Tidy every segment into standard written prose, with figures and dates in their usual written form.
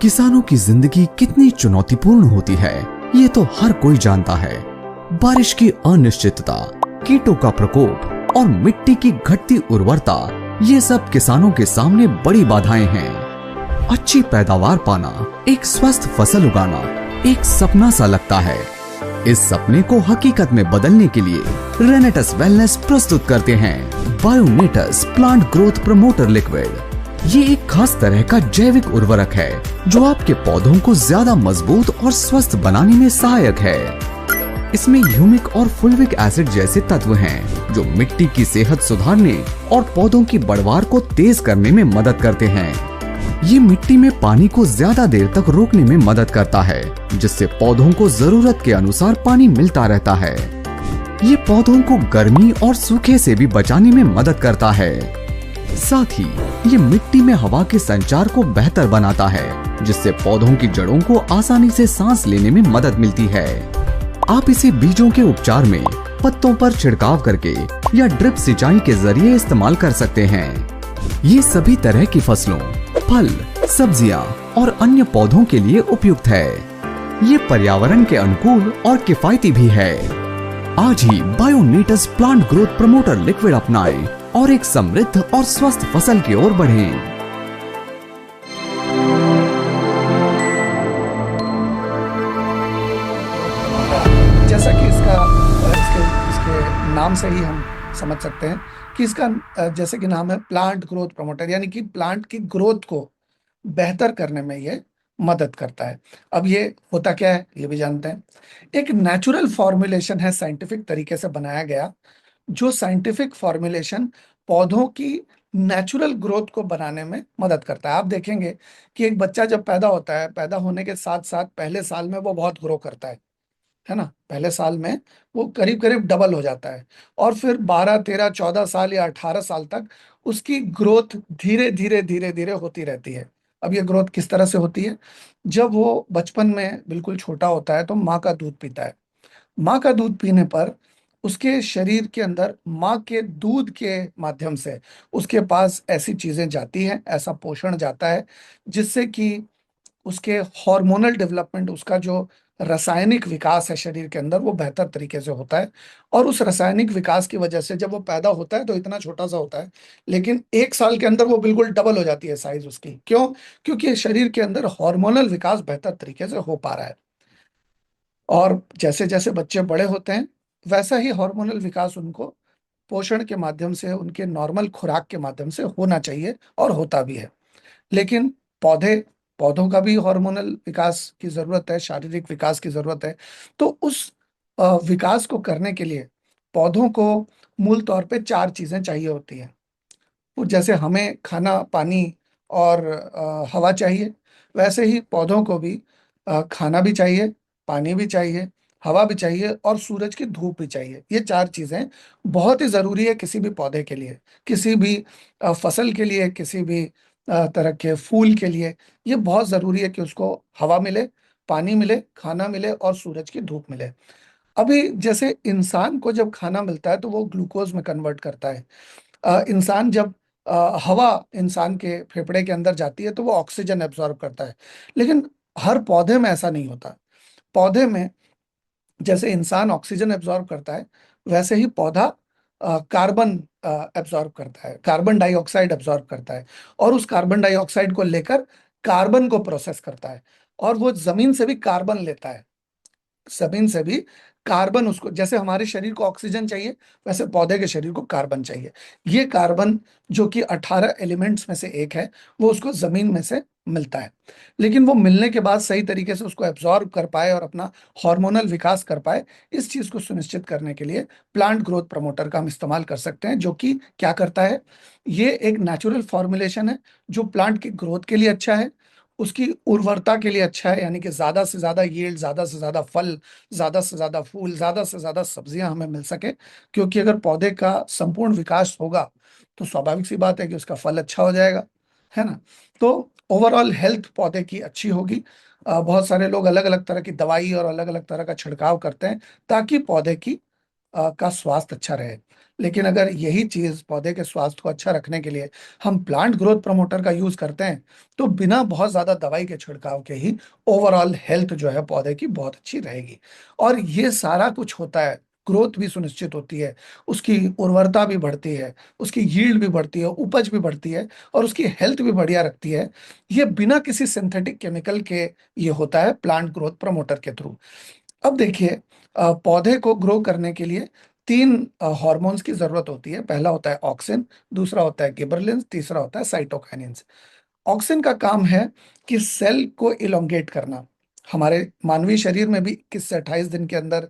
किसानों की जिंदगी कितनी चुनौतीपूर्ण होती है ये तो हर कोई जानता है। बारिश की अनिश्चितता, कीटों का प्रकोप और मिट्टी की घटती उर्वरता, ये सब किसानों के सामने बड़ी बाधाएं हैं। अच्छी पैदावार पाना, एक स्वस्थ फसल उगाना एक सपना सा लगता है। इस सपने को हकीकत में बदलने के लिए रेनेटस वेलनेस प्रस्तुत करते हैं बायोनेटस प्लांट ग्रोथ प्रमोटर लिक्विड। ये एक खास तरह का जैविक उर्वरक है जो आपके पौधों को ज्यादा मजबूत और स्वस्थ बनाने में सहायक है। इसमें ह्यूमिक और फुल्विक एसिड जैसे तत्व हैं जो मिट्टी की सेहत सुधारने और पौधों की बढ़वार को तेज करने में मदद करते हैं। ये मिट्टी में पानी को ज्यादा देर तक रोकने में मदद करता है, जिससे पौधों को जरूरत के अनुसार पानी मिलता रहता है। ये पौधों को गर्मी और सूखे से भी बचाने में मदद करता है। साथ ही ये मिट्टी में हवा के संचार को बेहतर बनाता है, जिससे पौधों की जड़ों को आसानी से सांस लेने में मदद मिलती है। आप इसे बीजों के उपचार में पत्तों पर छिड़काव करके या ड्रिप सिंचाई के जरिए इस्तेमाल कर सकते हैं। ये सभी तरह की फसलों, फल, सब्जियां और अन्य पौधों के लिए उपयुक्त है। ये पर्यावरण के अनुकूल और किफायती भी है। आज ही बायोनेटस प्लांट ग्रोथ प्रमोटर लिक्विड अपनाएं और एक समृद्ध और स्वस्थ फसल की ओर बढ़ें। जैसा कि इसके नाम से ही हम समझ सकते हैं कि इसका जैसे कि नाम है प्लांट ग्रोथ प्रमोटर, यानी कि प्लांट की ग्रोथ को बेहतर करने में ये मदद करता है। अब ये होता क्या है ये भी जानते हैं। एक नेचुरल फॉर्मुलेशन है, साइंटिफिक तरीके से बनाया गया, जो साइंटिफिक फॉर्मुलेशन पौधों की नेचुरल ग्रोथ को बनाने में मदद करता है। आप देखेंगे कि एक बच्चा जब पैदा होता है, पैदा होने के साथ साथ पहले साल में वो बहुत ग्रो करता है ना। पहले साल में वो करीब करीब डबल हो जाता है और फिर 12, 13, 14 साल या 18 साल तक उसकी ग्रोथ धीरे धीरे धीरे धीरे होती रहती है। अब ये ग्रोथ किस तरह से होती है? जब वो बचपन में बिल्कुल छोटा होता है तो माँ का दूध पीता है। माँ का दूध पीने पर उसके शरीर के अंदर माँ के दूध के माध्यम से उसके पास ऐसी चीजें जाती हैं, ऐसा पोषण जाता है, जिससे कि उसके हार्मोनल डेवलपमेंट, उसका जो रासायनिक विकास है शरीर के अंदर, वो बेहतर तरीके से होता है। और उस रासायनिक विकास की वजह से जब वो पैदा होता है तो इतना छोटा सा होता है, लेकिन 1 साल के अंदर वो बिल्कुल डबल हो जाती है साइज उसकी। क्यों? क्योंकि शरीर के अंदर हार्मोनल विकास बेहतर तरीके से हो पा रहा है। और जैसे जैसे बच्चे बड़े होते हैं वैसा ही हार्मोनल विकास उनको पोषण के माध्यम से, उनके नॉर्मल खुराक के माध्यम से होना चाहिए और होता भी है। लेकिन पौधे पौधों का भी हार्मोनल विकास की जरूरत है, शारीरिक विकास की जरूरत है। तो उस विकास को करने के लिए पौधों को मूल तौर पे 4 चीजें चाहिए होती हैं। वो जैसे हमें खाना, पानी और हवा चाहिए, वैसे ही पौधों को भी खाना भी चाहिए, पानी भी चाहिए, हवा भी चाहिए और सूरज की धूप भी चाहिए। ये 4 चीजें बहुत ही जरूरी है किसी भी पौधे के लिए, किसी भी फसल के लिए, किसी भी तरह के फूल के लिए। ये बहुत जरूरी है कि उसको हवा मिले, पानी मिले, खाना मिले और सूरज की धूप मिले। अभी जैसे इंसान को जब खाना मिलता है तो वो ग्लूकोज में कन्वर्ट करता है। इंसान जब हवा इंसान के फेफड़े के अंदर जाती है तो वो ऑक्सीजन एब्जॉर्ब करता है। लेकिन हर पौधे में ऐसा नहीं होता। पौधे में जैसे इंसान ऑक्सीजन एब्जॉर्ब करता है, वैसे ही पौधा कार्बन एब्जॉर्ब करता है, कार्बन डाइऑक्साइड एब्जॉर्ब करता है और उस कार्बन डाइऑक्साइड को लेकर कार्बन को प्रोसेस करता है। और वो जमीन से भी कार्बन लेता है। जमीन से भी कार्बन, उसको जैसे हमारे शरीर को ऑक्सीजन चाहिए वैसे पौधे के शरीर को कार्बन चाहिए। ये कार्बन जो कि 18 एलिमेंट्स में से एक है, वो उसको जमीन में से मिलता है। लेकिन वो मिलने के बाद सही तरीके से उसको एब्जॉर्ब कर पाए और अपना हार्मोनल विकास कर पाए, इस चीज को सुनिश्चित करने के लिए प्लांट ग्रोथ प्रमोटर का हम इस्तेमाल कर सकते हैं, जो कि क्या करता है, ये एक नेचुरल फॉर्मुलेशन है जो प्लांट की ग्रोथ के लिए अच्छा है, उसकी उर्वरता के लिए अच्छा है, यानी कि ज्यादा से ज्यादा यील्ड, ज्यादा से ज्यादा फल, ज्यादा से ज्यादा फूल, ज्यादा से ज्यादा सब्जियां हमें मिल सके। क्योंकि अगर पौधे का संपूर्ण विकास होगा तो स्वाभाविक सी बात है कि उसका फल अच्छा हो जाएगा, है ना। तो ओवरऑल हेल्थ पौधे की अच्छी होगी। बहुत सारे लोग अलग अलग तरह की दवाई और अलग अलग तरह का छिड़काव करते हैं ताकि पौधे की का स्वास्थ्य अच्छा रहे। लेकिन अगर यही चीज पौधे के स्वास्थ्य को अच्छा रखने के लिए हम प्लांट ग्रोथ प्रमोटर का यूज करते हैं, तो बिना बहुत ज्यादा दवाई के छिड़काव के ही ओवरऑल हेल्थ जो है पौधे की बहुत अच्छी रहेगी। और ये सारा कुछ होता है, ग्रोथ भी सुनिश्चित होती है, उसकी उर्वरता भी बढ़ती है, उसकी यील्ड भी बढ़ती है, उपज भी बढ़ती है, और उसकी हेल्थ भी बढ़िया रखती है। ये बिना किसी सिंथेटिक केमिकल के ये होता है प्लांट ग्रोथ प्रमोटर के थ्रू। अब देखिए, पौधे को ग्रो करने के लिए तीन हार्मोन्स की जरूरत होती है। पहला होता है ऑक्सिन, दूसरा होता है गिबरलिंस, तीसरा होता है साइटोकाइनिन्स। ऑक्सिन का काम है कि सेल को इलोंगेट करना। हमारे मानवीय शरीर में भी 21 से 28 दिन के अंदर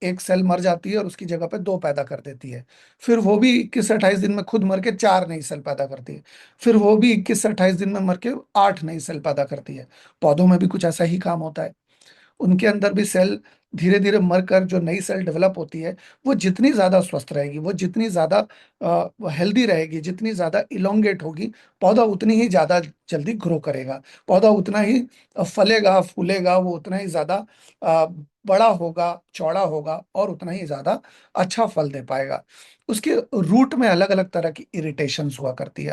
एक सेल मर जाती है और उसकी जगह पे दो पैदा कर देती है। फिर वो भी 21 से 28 दिन में खुद मर के चार नई सेल पैदा करती है। फिर वो भी 21 से 28 दिन में मर के आठ नई सेल पैदा करती है। पौधों में भी कुछ ऐसा ही काम होता है। उनके अंदर भी सेल धीरे धीरे मरकर जो नई सेल डेवलप होती है, वो जितनी ज्यादा स्वस्थ रहेगी, वो जितनी ज्यादा हेल्दी रहेगी, जितनी ज्यादा इलोंगेट होगी, पौधा उतनी ही ज्यादा जल्दी ग्रो करेगा। पौधा उतना ही फलेगा फूलेगा, वो उतना ही ज्यादा अ, बड़ा होगा, चौड़ा होगा, और उतना ही ज्यादा अच्छा फल दे पाएगा। उसके रूट में अलग अलग तरह की इरिटेशंस हुआ करती है।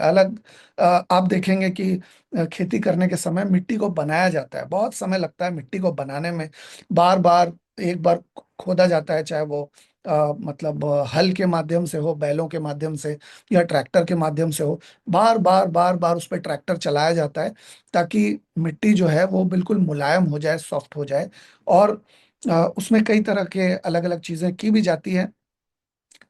आप देखेंगे कि खेती करने के समय मिट्टी को बनाया जाता है, बहुत समय लगता है मिट्टी को बनाने में। बार बार, एक बार खोदा जाता है, चाहे वो मतलब हल के माध्यम से हो, बैलों के माध्यम से, या ट्रैक्टर के माध्यम से हो। बार बार बार बार उस पर ट्रैक्टर चलाया जाता है, ताकि मिट्टी जो है वो बिल्कुल मुलायम हो जाए, सॉफ्ट हो जाए। और उसमें कई तरह के अलग अलग चीजें की भी जाती है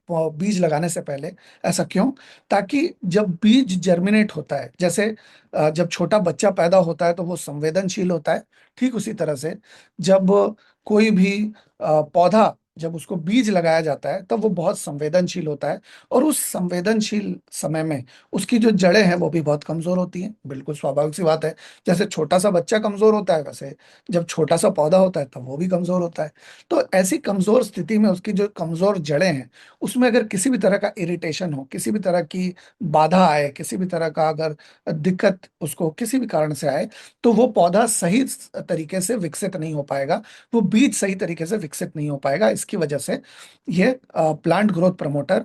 वो बीज लगाने से पहले। ऐसा क्यों? ताकि जब बीज जर्मिनेट होता है, जैसे जब छोटा बच्चा पैदा होता है तो वो संवेदनशील होता है, ठीक उसी तरह से जब कोई भी पौधा, जब उसको बीज लगाया जाता है, तब वो बहुत संवेदनशील होता है। और उस संवेदनशील समय में उसकी जो जड़ें हैं वो भी बहुत कमजोर होती हैं। बिल्कुल स्वाभाविक सी बात है, जैसे छोटा सा बच्चा कमजोर होता है, वैसे जब छोटा सा पौधा होता है तब वो भी कमजोर होता है। तो ऐसी कमजोर स्थिति में उसकी जो कमजोर जड़ें हैं, उसमें अगर किसी भी तरह का इरिटेशन हो, किसी भी तरह की बाधा आए, किसी भी तरह का अगर दिक्कत उसको किसी भी कारण से आए, तो वो पौधा सही तरीके से विकसित नहीं हो पाएगा, वो बीज सही तरीके से विकसित नहीं हो पाएगा। इसकी वजह से ये प्लांट ग्रोथ प्रमोटर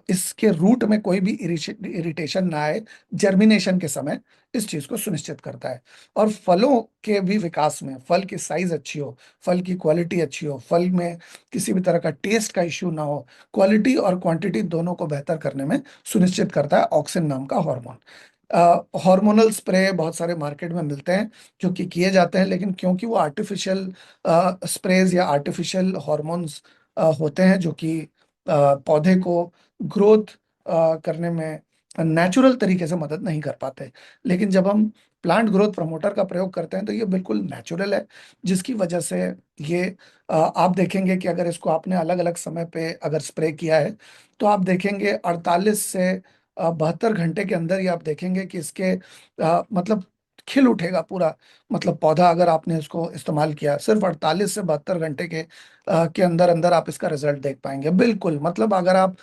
इसके रूट में कोई भी इरिटेशन ना आए जर्मिनेशन के समय, इस चीज को सुनिश्चित करता है। और फलों के भी विकास में, फल की साइज अच्छी हो, फल की क्वालिटी अच्छी हो, फल में किसी भी तरह का टेस्ट का इश्यू ना हो, क्वालिटी और क्वांटिटी दोनों को बेहतर करने में सुनिश्चित करता है ऑक्सिन नाम का हार्मोन। हार्मोनल स्प्रे बहुत सारे मार्केट में मिलते हैं जो कि किए जाते हैं, लेकिन क्योंकि वो आर्टिफिशियल स्प्रेज या आर्टिफिशियल हॉर्मोन्स होते हैं, जो कि पौधे को ग्रोथ करने में नेचुरल तरीके से मदद नहीं कर पाते। लेकिन जब हम प्लांट ग्रोथ प्रमोटर का प्रयोग करते हैं तो ये बिल्कुल नेचुरल है, जिसकी वजह से ये आप देखेंगे कि अगर इसको आपने अलग अलग समय पे अगर स्प्रे किया है, तो आप देखेंगे 48 से 72 घंटे के अंदर ही आप देखेंगे कि इसके मतलब खिल उठेगा पूरा। मतलब पौधा, अगर आपने इसको इस्तेमाल किया, सिर्फ 48 से 72 घंटे के अंदर अंदर आप इसका रिजल्ट देख पाएंगे। बिल्कुल, मतलब अगर आप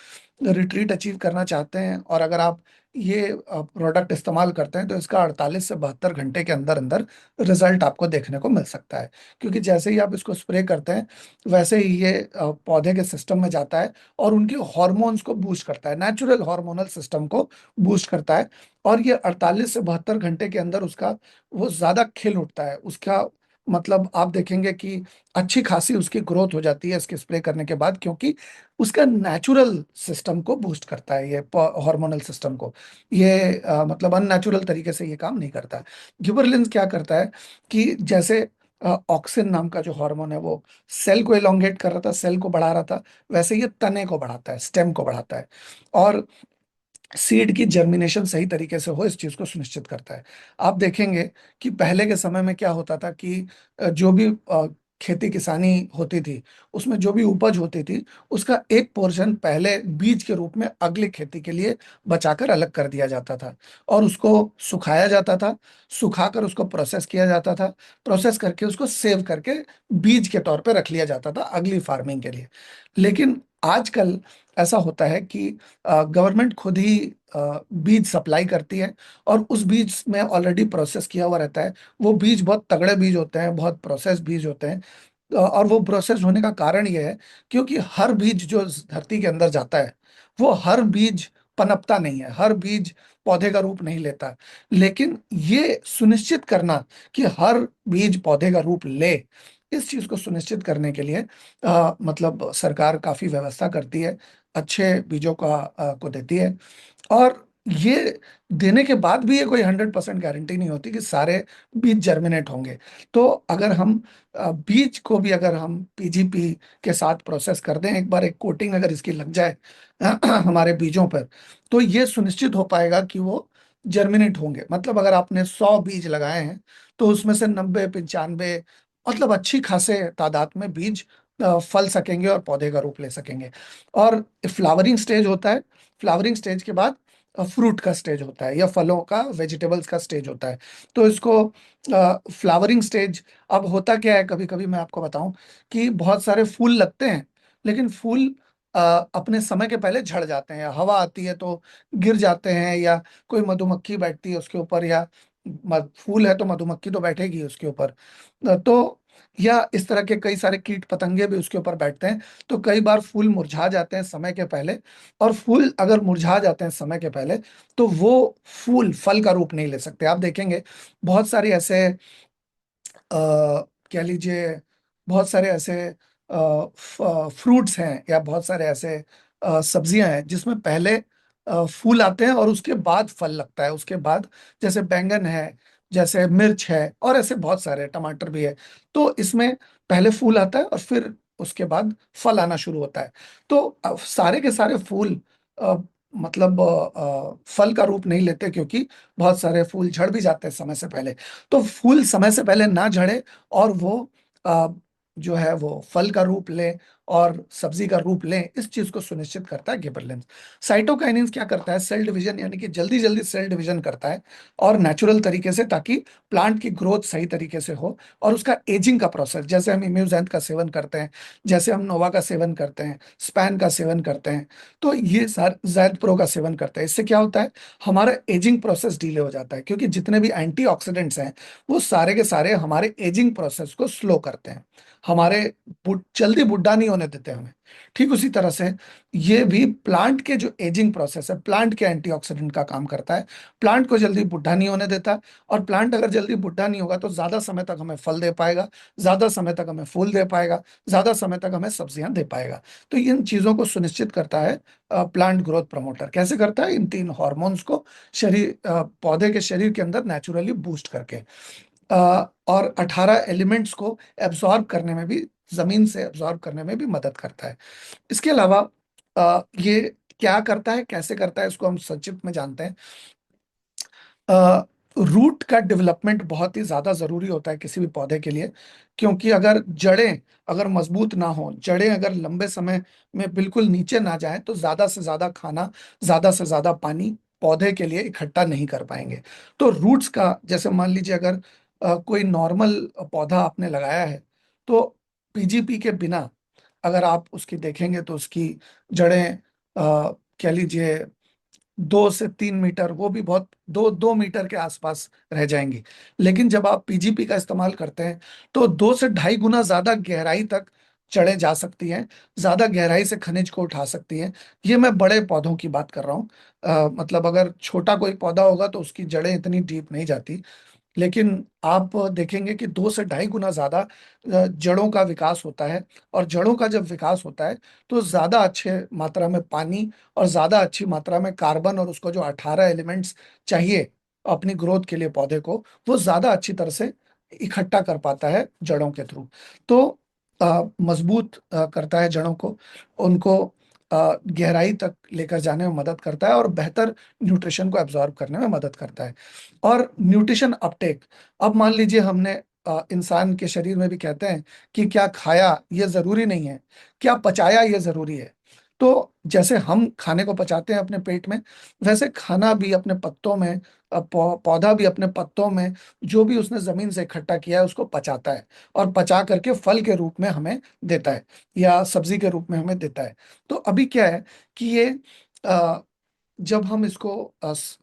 रिट्रीट अचीव करना चाहते हैं और अगर आप ये प्रोडक्ट इस्तेमाल करते हैं, तो इसका 48 से 72 घंटे के अंदर अंदर रिजल्ट आपको देखने को मिल सकता है। क्योंकि जैसे ही आप इसको स्प्रे करते हैं, वैसे ही ये पौधे के सिस्टम में जाता है और उनके हॉर्मोन्स को बूस्ट करता है, नेचुरल हार्मोनल सिस्टम को बूस्ट करता है। और ये 48 से 72 घंटे के अंदर उसका वो ज्यादा खिल उठता है। उसका मतलब आप देखेंगे कि अच्छी खासी उसकी ग्रोथ हो जाती है इसके स्प्रे करने के बाद, क्योंकि उसका नेचुरल सिस्टम को बूस्ट करता है, ये हार्मोनल सिस्टम को। ये मतलब अननेचुरल तरीके से ये काम नहीं करता। गिबरलिंस क्या करता है कि जैसे ऑक्सिन नाम का जो हार्मोन है वो सेल को एलोंगेट कर रहा था, सेल को बढ़ा रहा था, वैसे ये तने को बढ़ाता है, स्टेम को बढ़ाता है। और सीड की जर्मिनेशन सही तरीके से हो, इस चीज को सुनिश्चित करता है। आप देखेंगे कि पहले के समय में क्या होता था कि जो भी खेती किसानी होती थी, उसमें जो भी उपज होती थी, उसका एक पोर्शन पहले बीज के रूप में अगली खेती के लिए बचाकर अलग कर दिया जाता था, और उसको सुखाया जाता था। सुखाकर उसको प्रोसेस किया जाता था, प्रोसेस करके उसको सेव करके बीज के तौर पे रख लिया जाता था अगली फार्मिंग के लिए। लेकिन आजकल ऐसा होता है कि गवर्नमेंट खुद ही बीज सप्लाई करती है, और उस बीज में ऑलरेडी प्रोसेस किया हुआ रहता है। वो बीज बहुत तगड़े बीज होते हैं, बहुत प्रोसेस बीज होते हैं। और वो प्रोसेस होने का कारण ये है क्योंकि हर बीज जो इस धरती के अंदर जाता है, वो हर बीज पनपता नहीं है, हर बीज पौधे का रूप नहीं लेता। लेकिन ये सुनिश्चित करना कि हर बीज पौधे का रूप ले, इस चीज को सुनिश्चित करने के लिए मतलब सरकार काफी व्यवस्था करती है, अच्छे बीजों को देती है। और ये देने के बाद भी ये कोई 100% गारंटी नहीं होती कि सारे बीज जर्मिनेट होंगे। तो अगर हम बीज को भी अगर हम पीजीपी के साथ प्रोसेस कर दें, एक बार एक कोटिंग अगर इसकी लग जाए हमारे बीजों पर, तो ये सुनिश्चित हो पाएगा कि वो जर्मिनेट होंगे। मतलब अगर आपने 100 बीज लगाए हैं तो उसमें से 90 95 मतलब अच्छी खासे तादाद में बीज फल सकेंगे और पौधे का रूप ले सकेंगे। और फ्लावरिंग स्टेज होता है, फ्लावरिंग स्टेज के बाद फ्रूट का स्टेज होता है, या फलों का, वेजिटेबल्स का स्टेज होता है। तो इसको फ्लावरिंग स्टेज, अब होता क्या है, कभी कभी मैं आपको बताऊं कि बहुत सारे फूल लगते हैं, लेकिन फूल अपने समय के पहले झड़ जाते हैं, या हवा आती है तो गिर जाते हैं, या कोई मधुमक्खी बैठती है उसके ऊपर, या फूल है तो मधुमक्खी तो बैठेगी उसके ऊपर। तो या इस तरह के कई सारे कीट पतंगे भी उसके ऊपर बैठते हैं। तो कई बार फूल मुरझा जाते हैं समय के पहले, और फूल अगर मुरझा जाते हैं समय के पहले तो वो फूल फल का रूप नहीं ले सकते। आप देखेंगे बहुत सारी ऐसे कह लीजिए, बहुत सारे ऐसे फ्रूट्स हैं, या बहुत सारे ऐसे सब्जियां हैं जिसमें पहले फूल आते हैं और उसके बाद फल लगता है, उसके बाद, जैसे बैंगन है, जैसे मिर्च है, और ऐसे बहुत सारे, टमाटर भी है। तो इसमें पहले फूल आता है और फिर उसके बाद फल आना शुरू होता है। तो सारे के सारे फूल अ, मतलब फल का रूप नहीं लेते, क्योंकि बहुत सारे फूल झड़ भी जाते हैं समय से पहले। तो फूल समय से पहले ना झड़े और वो अ, जो है वो फल का रूप ले और सब्जी का रूप ले, इस चीज को सुनिश्चित करता है गिबरेलिंस। साइटोकाइनेंस क्या करता है, सेल डिवीजन, यानी कि जल्दी जल्दी सेल डिवीजन करता है और नेचुरल तरीके से, ताकि प्लांट की ग्रोथ सही तरीके से हो। और उसका एजिंग का प्रोसेस, जैसे हम इम्यूजेंट का सेवन करते हैं, जैसे हम नोवा का सेवन करते हैं, स्पैन का सेवन करते हैं, तो ये सारे जैद प्रो का सेवन करते हैं, इससे क्या होता है, हमारा एजिंग प्रोसेस डिले हो जाता है, क्योंकि जितने भी एंटीऑक्सीडेंट्स हैं वो सारे के सारे हमारे एजिंग प्रोसेस को स्लो करते हैं, हमारे जल्दी बुढ़ा नहीं होने देते हमें। ठीक उसी तरह से ये भी प्लांट के जो एजिंग प्रोसेस है, प्लांट के एंटीऑक्सीडेंट का काम करता है, प्लांट को जल्दी बुढ़ा नहीं होने देता। और प्लांट अगर जल्दी बुढ़ा नहीं होगा तो ज्यादा समय तक हमें फल दे पाएगा, ज्यादा समय तक हमें फूल दे पाएगा, ज्यादा समय तक हमें सब्जियां दे पाएगा। तो इन चीजों को सुनिश्चित करता है प्लांट ग्रोथ प्रमोटर। कैसे करता है, इन 3 हार्मोन्स को शरीर पौधे के शरीर के अंदर नेचुरली बूस्ट करके, और 18 एलिमेंट्स को एब्जॉर्ब करने में भी, जमीन से एब्जॉर्ब करने में भी मदद करता है। इसके अलावा ये क्या करता है, कैसे करता है, इसको हम संक्षिप्त में जानते हैं। रूट का डेवलपमेंट बहुत ही ज्यादा जरूरी होता है किसी भी पौधे के लिए, क्योंकि अगर जड़ें अगर मजबूत ना हो, जड़ें अगर लंबे समय में बिल्कुल नीचे ना जाए, तो ज्यादा से ज्यादा खाना, ज्यादा से ज्यादा पानी पौधे के लिए इकट्ठा नहीं कर पाएंगे। तो रूट्स का, जैसे मान लीजिए अगर कोई नॉर्मल पौधा आपने लगाया है, तो पीजीपी के बिना अगर आप उसकी देखेंगे तो उसकी जड़ें कह लीजिए 2 से 3 मीटर, वो भी बहुत, 2 2 मीटर के आसपास रह जाएंगी। लेकिन जब आप पीजीपी का इस्तेमाल करते हैं तो 2 से ढाई गुना ज्यादा गहराई तक चढ़े जा सकती हैं, ज्यादा गहराई से खनिज को उठा सकती हैं। ये मैं बड़े पौधों की बात कर रहा हूँ। मतलब अगर छोटा कोई पौधा होगा तो उसकी जड़ें इतनी डीप नहीं जाती, लेकिन आप देखेंगे कि 2 से ढाई गुना ज्यादा जड़ों का विकास होता है। और जड़ों का जब विकास होता है तो ज्यादा अच्छे मात्रा में पानी और ज्यादा अच्छी मात्रा में कार्बन, और उसको जो 18 एलिमेंट्स चाहिए अपनी ग्रोथ के लिए पौधे को, वो ज्यादा अच्छी तरह से इकट्ठा कर पाता है जड़ों के थ्रू। तो मजबूत करता है जड़ों को, उनको गहराई तक लेकर जाने में मदद करता है, और बेहतर न्यूट्रिशन को एब्जॉर्ब करने में मदद करता है। और न्यूट्रिशन अपटेक, अब मान लीजिए हमने इंसान के शरीर में भी कहते हैं कि क्या खाया ये जरूरी नहीं है, क्या पचाया ये जरूरी है। तो जैसे हम खाने को पचाते हैं अपने पेट में, वैसे खाना भी अपने पत्तों में, पौधा भी अपने पत्तों में जो भी उसने जमीन से इकट्ठा किया है उसको पचाता है, और पचा करके फल के रूप में हमें देता है, या सब्जी के रूप में हमें देता है। तो अभी क्या है कि ये जब हम इसको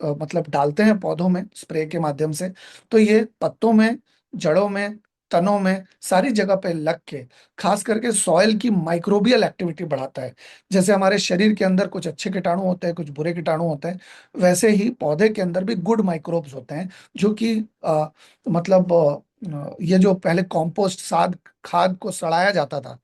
मतलब डालते हैं पौधों में स्प्रे के माध्यम से, तो ये पत्तों में, जड़ों में, तनों में, सारी जगह पे लग के खास करके सॉइल की माइक्रोबियल एक्टिविटी बढ़ाता है। जैसे हमारे शरीर के अंदर कुछ अच्छे कीटाणु होते हैं, कुछ बुरे कीटाणु होते हैं, वैसे ही पौधे के अंदर भी गुड माइक्रोब्स होते हैं, जो कि मतलब ये जो पहले कॉम्पोस्ट खाद को सड़ाया जाता था,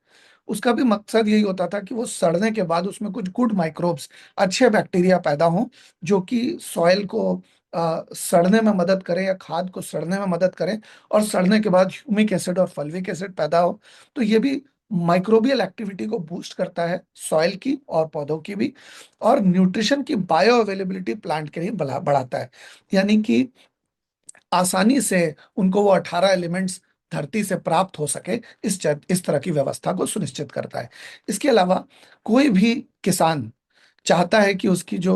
उसका भी मकसद यही होता था कि वो सड़ने के बाद उसमें कुछ गुड माइक्रोब्स, अच्छे बैक्टीरिया पैदा हों, जो कि सॉइल को सड़ने में मदद करें या खाद को सड़ने में मदद करें, और सड़ने के बाद ह्यूमिक एसिड और फल्विक एसिड पैदा हो। तो ये भी माइक्रोबियल एक्टिविटी को बूस्ट करता है, सॉइल की और पौधों की भी, और न्यूट्रिशन की बायो अवेलेबिलिटी प्लांट के लिए बढ़ाता है। यानी कि आसानी से उनको वो 18 एलिमेंट्स धरती से प्राप्त हो सके, इस तरह की व्यवस्था को सुनिश्चित करता है। इसके अलावा कोई भी किसान चाहता है कि उसकी जो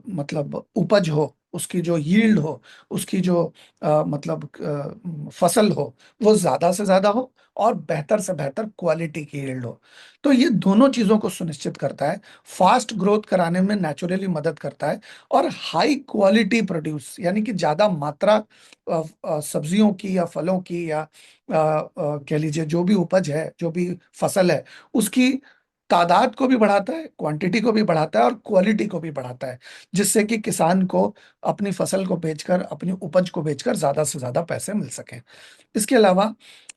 मतलब उपज हो, उसकी जो यील्ड हो, उसकी जो मतलब फसल हो, वो ज्यादा से ज्यादा हो और बेहतर से बेहतर क्वालिटी की यील्ड हो। तो ये दोनों चीजों को सुनिश्चित करता है, फास्ट ग्रोथ कराने में नेचुरली मदद करता है, और हाई क्वालिटी प्रोड्यूस, यानी कि ज्यादा मात्रा सब्जियों की या फलों की या कह लीजिए जो भी उपज है, जो भी फसल है, उसकी तादाद को भी बढ़ाता है, क्वांटिटी को भी बढ़ाता है और क्वालिटी को भी बढ़ाता है, जिससे कि किसान को अपनी फसल को बेचकर, अपनी उपज को बेचकर ज्यादा से ज्यादा पैसे मिल सकें। इसके अलावा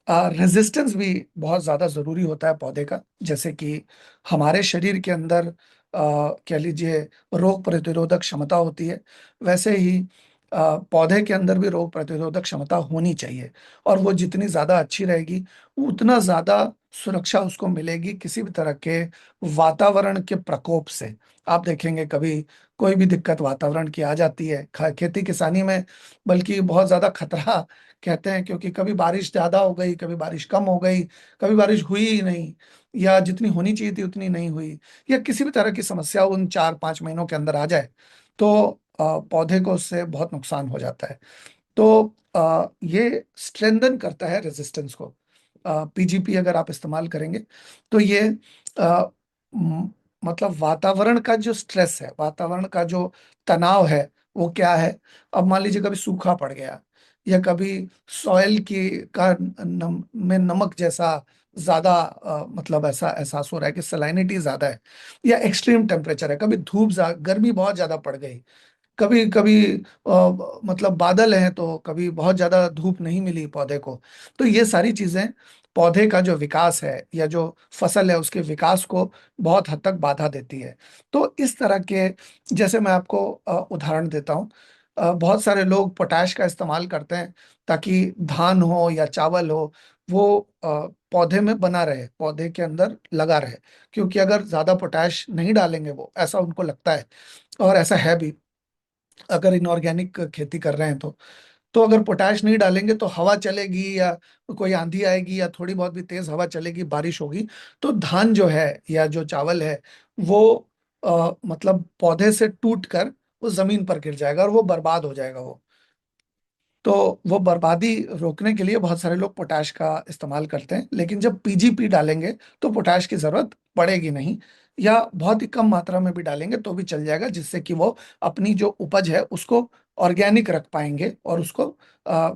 रेजिस्टेंस भी बहुत ज्यादा जरूरी होता है पौधे का। जैसे कि हमारे शरीर के अंदर कह लीजिए रोग प्रतिरोधक क्षमता होती है, वैसे ही पौधे के अंदर भी रोग प्रतिरोधक क्षमता होनी चाहिए, और वो जितनी ज्यादा अच्छी रहेगी, उतना ज्यादा सुरक्षा उसको मिलेगी किसी भी तरह के वातावरण के प्रकोप से। आप देखेंगे कभी कोई भी दिक्कत वातावरण की आ जाती है खेती किसानी में, बल्कि बहुत ज्यादा खतरा कहते हैं, क्योंकि कभी बारिश ज्यादा हो गई, कभी बारिश कम हो गई, कभी बारिश हुई ही नहीं, या जितनी होनी चाहिए थी उतनी नहीं हुई, या किसी भी तरह की समस्या उन 4-5 महीनों के अंदर आ जाए, तो पौधे को उससे बहुत नुकसान हो जाता है। तो ये स्ट्रेंथन करता है रेजिस्टेंस को। पीजीपी अगर आप इस्तेमाल करेंगे तो ये अ, म- मतलब वातावरण का जो स्ट्रेस है, वातावरण का जो तनाव है, वो क्या है। अब मान लीजिए कभी सूखा पड़ गया, या कभी सॉइल की में नमक जैसा ज्यादा मतलब ऐसा एहसास हो रहा है कि सलाइनिटी ज्यादा है, या एक्सट्रीम टेम्परेचर है, कभी गर्मी बहुत ज्यादा पड़ गई, कभी कभी मतलब बादल हैं तो कभी बहुत ज्यादा धूप नहीं मिली पौधे को। तो ये सारी चीजें पौधे का जो विकास है या जो फसल है उसके विकास को बहुत हद तक बाधा देती है। तो इस तरह के, जैसे मैं आपको उदाहरण देता हूँ, बहुत सारे लोग पोटैश का इस्तेमाल करते हैं ताकि धान हो या चावल हो, वो पौधे में बना रहे, पौधे के अंदर लगा रहे। क्योंकि अगर ज्यादा पोटैश नहीं डालेंगे, वो ऐसा उनको लगता है, और ऐसा है भी, अगर इनऑर्गेनिक खेती कर रहे हैं तो अगर पोटैश नहीं डालेंगे तो हवा चलेगी, या कोई आंधी आएगी, या थोड़ी बहुत भी तेज हवा चलेगी, बारिश होगी, तो धान जो है या जो चावल है, वो मतलब पौधे से टूट कर वो जमीन पर गिर जाएगा और वो बर्बाद हो जाएगा वो। तो वो बर्बादी रोकने के लिए बहुत सारे लोग पोटैश का इस्तेमाल करते हैं, लेकिन जब पीजीपी डालेंगे तो पोटैश की जरूरत पड़ेगी नहीं, या बहुत ही कम मात्रा में भी डालेंगे तो भी चल जाएगा, जिससे कि वो अपनी जो उपज है उसको ऑर्गेनिक रख पाएंगे, और उसको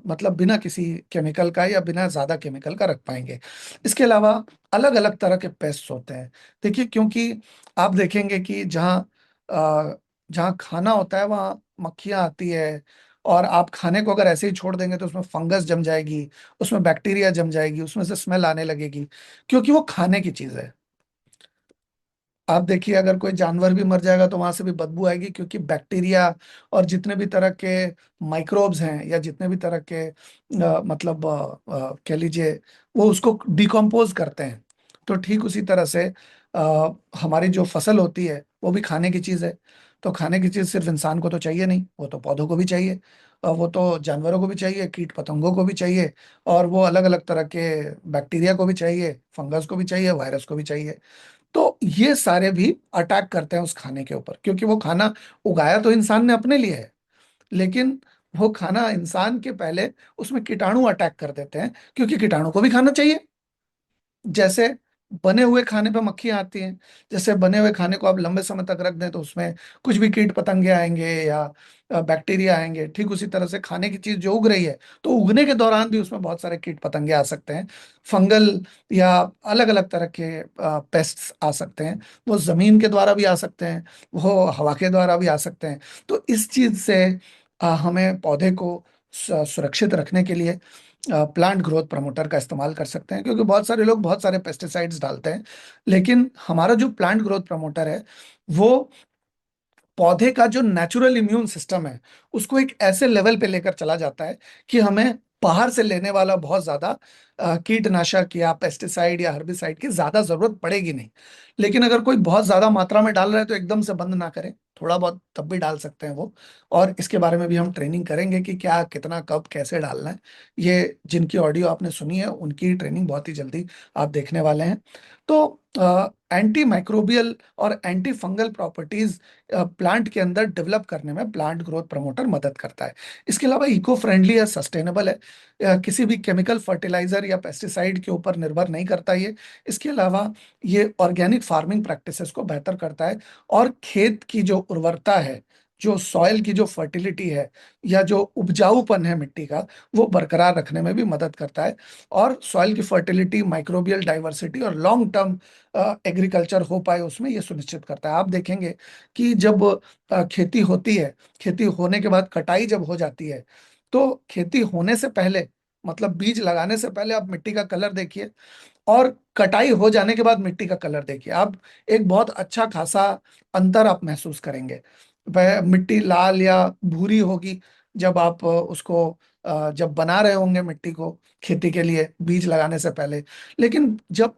मतलब बिना किसी केमिकल का या बिना ज्यादा केमिकल का रख पाएंगे। इसके अलावा अलग अलग तरह के पेस्ट होते हैं। देखिए, क्योंकि आप देखेंगे कि जहाँ खाना होता है वहाँ मक्खियाँ आती है, और आप खाने को अगर ऐसे ही छोड़ देंगे तो उसमें फंगस जम जाएगी, उसमें बैक्टीरिया जम जाएगी, उसमें से स्मेल आने लगेगी, क्योंकि वो खाने की चीज है। आप देखिए, अगर कोई जानवर भी मर जाएगा तो वहां से भी बदबू आएगी, क्योंकि बैक्टीरिया और जितने भी तरह के माइक्रोब्स हैं, या जितने भी तरह के मतलब कह लीजिए वो उसको डिकम्पोज करते हैं। तो ठीक उसी तरह से हमारी जो फसल होती है वो भी खाने की चीज है। तो खाने की चीज सिर्फ इंसान को तो चाहिए नहीं, वो तो पौधों को भी चाहिए, वो तो जानवरों को भी चाहिए, कीट पतंगों को भी चाहिए, और वो अलग अलग तरह के बैक्टीरिया को भी चाहिए, फंगस को भी चाहिए, वायरस को भी चाहिए। तो ये सारे भी अटैक करते हैं उस खाने के ऊपर, क्योंकि वो खाना उगाया तो इंसान ने अपने लिए है, लेकिन वो खाना इंसान के पहले उसमें कीटाणु अटैक कर देते हैं, क्योंकि कीटाणु को भी खाना चाहिए। जैसे बने हुए खाने पे मक्खियां आती हैं। जैसे बने हुए खाने को आप लंबे समय तक रख दें तो उसमें कुछ भी कीट पतंगे आएंगे या बैक्टीरिया आएंगे। ठीक उसी तरह से खाने की चीज जो उग रही है तो उगने के दौरान भी उसमें बहुत सारे कीट पतंगे आ सकते हैं, फंगल या अलग अलग तरह के पेस्ट्स आ सकते हैं। वो जमीन के द्वारा भी आ सकते हैं, वो हवा के द्वारा भी आ सकते हैं। तो इस चीज से हमें पौधे को सुरक्षित रखने के लिए प्लांट ग्रोथ प्रमोटर का इस्तेमाल कर सकते हैं, क्योंकि बहुत सारे लोग बहुत सारे पेस्टिसाइड्स डालते हैं, लेकिन हमारा जो प्लांट ग्रोथ प्रमोटर है वो पौधे का जो नेचुरल इम्यून सिस्टम है उसको एक ऐसे लेवल पे लेकर चला जाता है कि हमें बाहर से लेने वाला बहुत ज्यादा कीटनाशक या पेस्टिसाइड या हर्बिसाइड की ज्यादा जरूरत पड़ेगी नहीं। लेकिन अगर कोई बहुत ज्यादा मात्रा में डाल रहा है तो एकदम से बंद ना करें, थोड़ा बहुत तब भी डाल सकते हैं वो। और इसके बारे में भी हम ट्रेनिंग करेंगे कि क्या कितना कब कैसे डालना है। ये जिनकी ऑडियो आपने सुनी है उनकी ट्रेनिंग बहुत ही जल्दी आप देखने वाले हैं। तो एंटी माइक्रोबियल और एंटी फंगल प्रॉपर्टीज प्लांट के अंदर डेवलप करने में प्लांट ग्रोथ प्रमोटर मदद करता है। इसके अलावा इको फ्रेंडली है, सस्टेनेबल है, किसी भी केमिकल फर्टिलाइजर या पेस्टिसाइड के ऊपर निर्भर नहीं करता ये। इसके अलावा ये ऑर्गेनिक फार्मिंग प्रैक्टिसेस को बेहतर करता है और खेत की जो उर्वरता है, जो सॉइल की जो फर्टिलिटी है या जो उपजाऊपन है मिट्टी का, वो बरकरार रखने में भी मदद करता है। और सॉइल की फर्टिलिटी, माइक्रोबियल डाइवर्सिटी और लॉन्ग टर्म एग्रीकल्चर हो पाए उसमें ये सुनिश्चित करता है। आप देखेंगे कि जब खेती होती है, खेती होने के बाद कटाई जब हो जाती है, तो खेती होने से पहले मतलब बीज लगाने से पहले आप मिट्टी का कलर देखिए और कटाई हो जाने के बाद मिट्टी का कलर देखिए, आप एक बहुत अच्छा खासा अंतर आप महसूस करेंगे। वह मिट्टी लाल या भूरी होगी जब आप उसको जब बना रहे होंगे मिट्टी को खेती के लिए बीज लगाने से पहले। लेकिन जब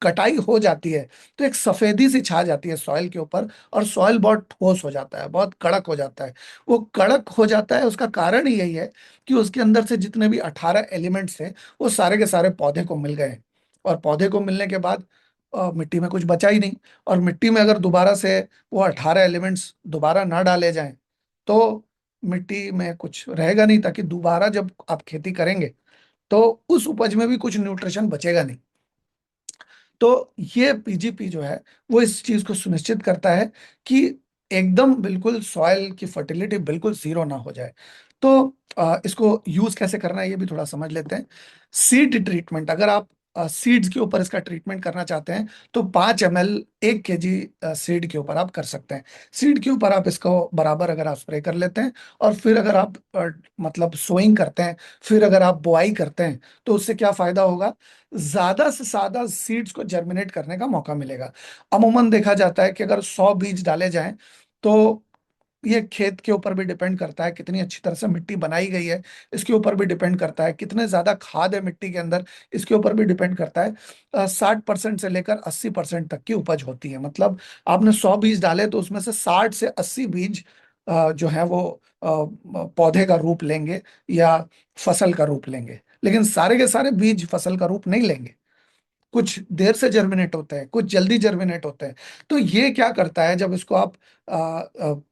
कटाई हो जाती है तो एक सफेदी सी छा जाती है सॉइल के ऊपर और सॉइल बहुत ठोस हो जाता है, बहुत कड़क हो जाता है। वो कड़क हो जाता है उसका कारण ही यही है कि उसके अंदर से जितने भी 18 एलिमेंट्स थे वो सारे के सारे पौधे को मिल गए। और पौधे को मिलने के बाद मिट्टी में कुछ बचा ही नहीं। और मिट्टी में अगर दोबारा से वो 18 एलिमेंट्स दोबारा ना डाले जाएं तो मिट्टी में कुछ रहेगा नहीं, ताकि दोबारा जब आप खेती करेंगे तो उस उपज में भी कुछ न्यूट्रिशन बचेगा नहीं। तो ये पीजीपी जो है वो इस चीज को सुनिश्चित करता है कि एकदम बिल्कुल सॉइल की फर्टिलिटी बिल्कुल जीरो ना हो जाए। तो इसको यूज कैसे करना है ये भी थोड़ा समझ लेते हैं। सीड ट्रीटमेंट, अगर आप सीड्स के ऊपर इसका ट्रीटमेंट करना चाहते हैं तो 5 ml 1 kg सीड के ऊपर आप कर सकते हैं। सीड के ऊपर आप इसको बराबर अगर आप स्प्रे कर लेते हैं और फिर अगर आप मतलब सोइंग करते हैं, फिर अगर आप बुआई करते हैं, तो उससे क्या फायदा होगा, ज्यादा से ज्यादा सीड्स को जर्मिनेट करने का मौका मिलेगा। अमूमन देखा जाता है कि अगर 100 बीज डाले जाएं तो ये खेत के ऊपर भी डिपेंड करता है कितनी अच्छी तरह से मिट्टी बनाई गई है, इसके ऊपर भी डिपेंड करता है कितने ज्यादा खाद है मिट्टी के अंदर, इसके ऊपर भी डिपेंड करता है। 60% से लेकर 80% तक की उपज होती है। मतलब आपने 100 बीज डाले तो उसमें से 60 से 80 बीज जो है वो पौधे का रूप लेंगे या फसल का रूप लेंगे। लेकिन सारे के सारे बीज फसल का रूप नहीं लेंगे, कुछ देर से जर्मिनेट होते हैं, कुछ जल्दी जर्मिनेट होते हैं। तो ये क्या करता है, जब इसको आप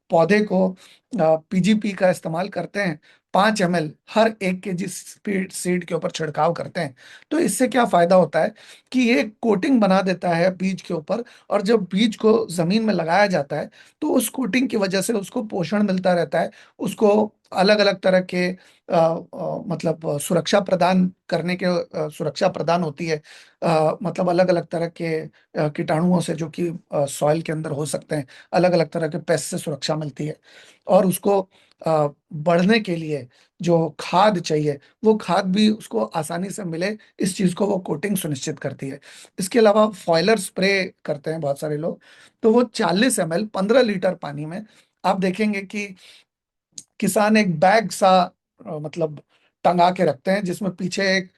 पौधे को पीजीपी का इस्तेमाल करते हैं, 5 ml हर 1 kg स्पीड सीड के ऊपर छिड़काव करते हैं, तो इससे क्या फायदा होता है कि ये कोटिंग बना देता है बीज के ऊपर। और जब बीज को जमीन में लगाया जाता है तो उस कोटिंग की वजह से उसको पोषण मिलता रहता है, उसको अलग अलग तरह के मतलब सुरक्षा प्रदान करने के सुरक्षा प्रदान होती है। मतलब अलग अलग तरह के कीटाणुओं से जो कि सॉइल के अंदर हो सकते हैं, अलग अलग तरह के पेस्ट से सुरक्षा मिलती है। और उसको बढ़ने के लिए जो खाद चाहिए वो खाद भी उसको आसानी से मिले, इस चीज को वो कोटिंग सुनिश्चित करती है। इसके अलावा फॉयलर स्प्रे करते हैं बहुत सारे लोग, तो वो 40 ml 15 लीटर पानी में, आप देखेंगे कि किसान एक बैग सा मतलब टंगा के रखते हैं जिसमें पीछे एक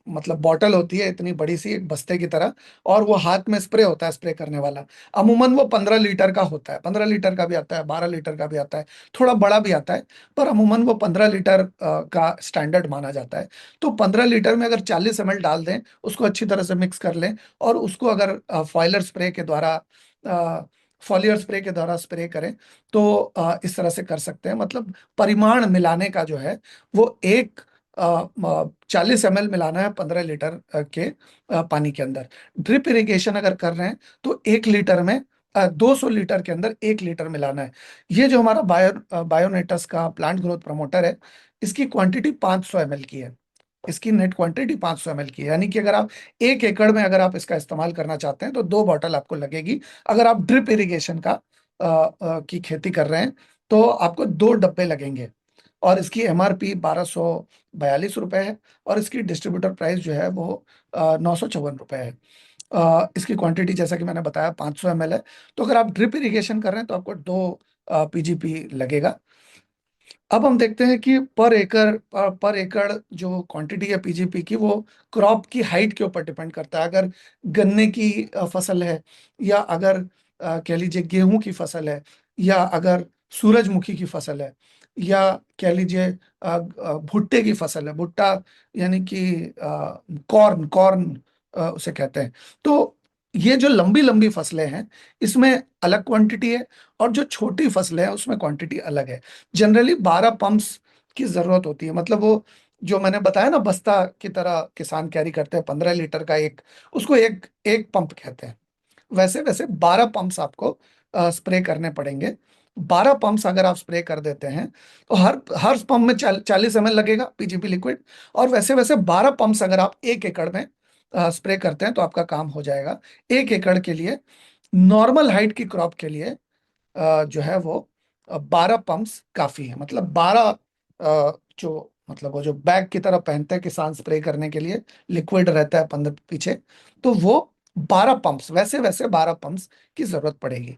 मतलब बॉटल होती है इतनी बड़ी सी एक बस्ते की तरह, और वो हाथ में स्प्रे होता है स्प्रे करने वाला। अमूमन वो 15 लीटर का होता है, 15 लीटर का भी आता है, 12 लीटर का भी आता है, थोड़ा बड़ा भी आता है, पर अमूमन वो 15 लीटर का स्टैंडर्ड माना जाता है। तो 15 लीटर में अगर 40 ml डाल दें, उसको अच्छी तरह से मिक्स कर लें और उसको अगर फॉइलर स्प्रे के द्वारा फॉलियर स्प्रे के द्वारा स्प्रे करें तो इस तरह से कर सकते हैं। मतलब परिमाण मिलाने का जो है वो एक 40 ml मिलाना है 15 लीटर के पानी के अंदर। ड्रिप इरिगेशन अगर कर रहे हैं तो 1 लीटर में 200 लीटर के अंदर 1 लीटर मिलाना है। ये जो हमारा बायोनेटस का प्लांट ग्रोथ प्रमोटर है, इसकी क्वांटिटी 500 ml की है। इसकी नेट क्वांटिटी 500 ml की है, यानी कि अगर आप 1 एकड़ में अगर आप इसका इस्तेमाल करना चाहते हैं तो 2 बॉटल आपको लगेगी। अगर आप ड्रिप इरिगेशन का की खेती कर रहे हैं तो आपको 2 डब्बे लगेंगे। और इसकी एमआरपी 1242 रुपये है, और इसकी डिस्ट्रीब्यूटर प्राइस जो है वो 954 रुपये है। इसकी क्वांटिटी जैसा कि मैंने बताया 500 ml है। तो अगर आप ड्रिप इरिगेशन कर रहे हैं तो आपको 2 पीजीपी लगेगा। अब हम देखते हैं कि पर एकड़ जो क्वांटिटी है पीजीपी की, वो क्रॉप की हाइट के ऊपर डिपेंड करता है। अगर गन्ने की फसल है, या अगर कह लीजिए गेहूं की फसल है, या अगर सूरजमुखी की फसल है, या कह लीजिए भुट्टे की फसल है। भुट्टा यानी कि कॉर्न कॉर्न उसे कहते हैं। तो ये जो लंबी लंबी फसलें हैं, इसमें अलग क्वांटिटी है, और जो छोटी फसलें हैं उसमें क्वांटिटी अलग है। जनरली 12 पंप्स की जरूरत होती है। मतलब वो जो मैंने बताया ना, बस्ता की तरह किसान कैरी करते हैं 15 लीटर का एक, उसको एक एक पंप कहते हैं। वैसे वैसे 12 पंप्स आपको स्प्रे करने पड़ेंगे। 12 पंप्स अगर आप स्प्रे कर देते हैं तो हर हर पंप में 40 ml लगेगा पीजीपी लिक्विड। और वैसे वैसे 12 पंप्स अगर आप 1 एकड़ में स्प्रे करते हैं तो आपका काम हो जाएगा। 1 एकड़ के लिए नॉर्मल हाइट की क्रॉप के लिए जो है वो 12 पंप्स काफी है। मतलब 12 जो मतलब वो जो बैग की तरह पहनते हैं किसान स्प्रे करने के लिए, लिक्विड रहता है 15 पीछे, तो वो 12 पंप्स, वैसे वैसे 12 पंप्स की जरूरत पड़ेगी।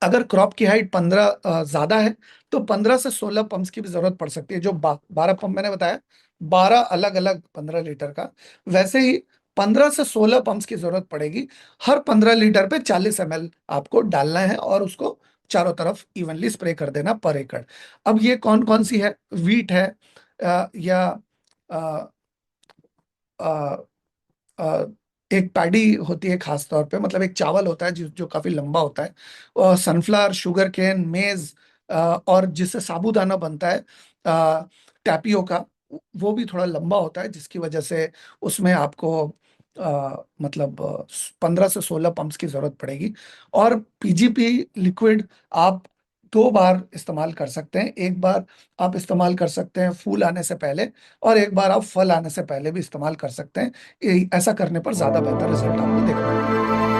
अगर क्रॉप की हाइट 15 ज्यादा है तो 15 से 16 पंप्स की भी जरूरत पड़ सकती है। जो 12 पंप मैंने बताया, 12 अलग अलग 15 लीटर का, वैसे ही 15 से 16 पंप्स की जरूरत पड़ेगी। हर 15 लीटर पे 40 ml आपको डालना है, और उसको चारों तरफ इवनली स्प्रे कर देना पर एकड़। अब ये कौन कौन सी है? वीट है, या अ, अ, अ, एक पैडी होती है खास तौर पे, मतलब एक चावल होता है जो काफी लंबा होता है, और सनफ्लावर, शुगर केन, मेज, और जिससे साबूदाना बनता है, टैपियोका, वो भी थोड़ा लंबा होता है, जिसकी वजह से उसमें आपको मतलब 15 से 16 पंप्स की जरूरत पड़ेगी। और पीजीपी लिक्विड आप 2 बार इस्तेमाल कर सकते हैं। एक बार आप इस्तेमाल कर सकते हैं फूल आने से पहले, और एक बार आप फल आने से पहले भी इस्तेमाल कर सकते हैं। ऐसा करने पर ज्यादा बेहतर रिजल्ट आपको देखने को मिलेगा।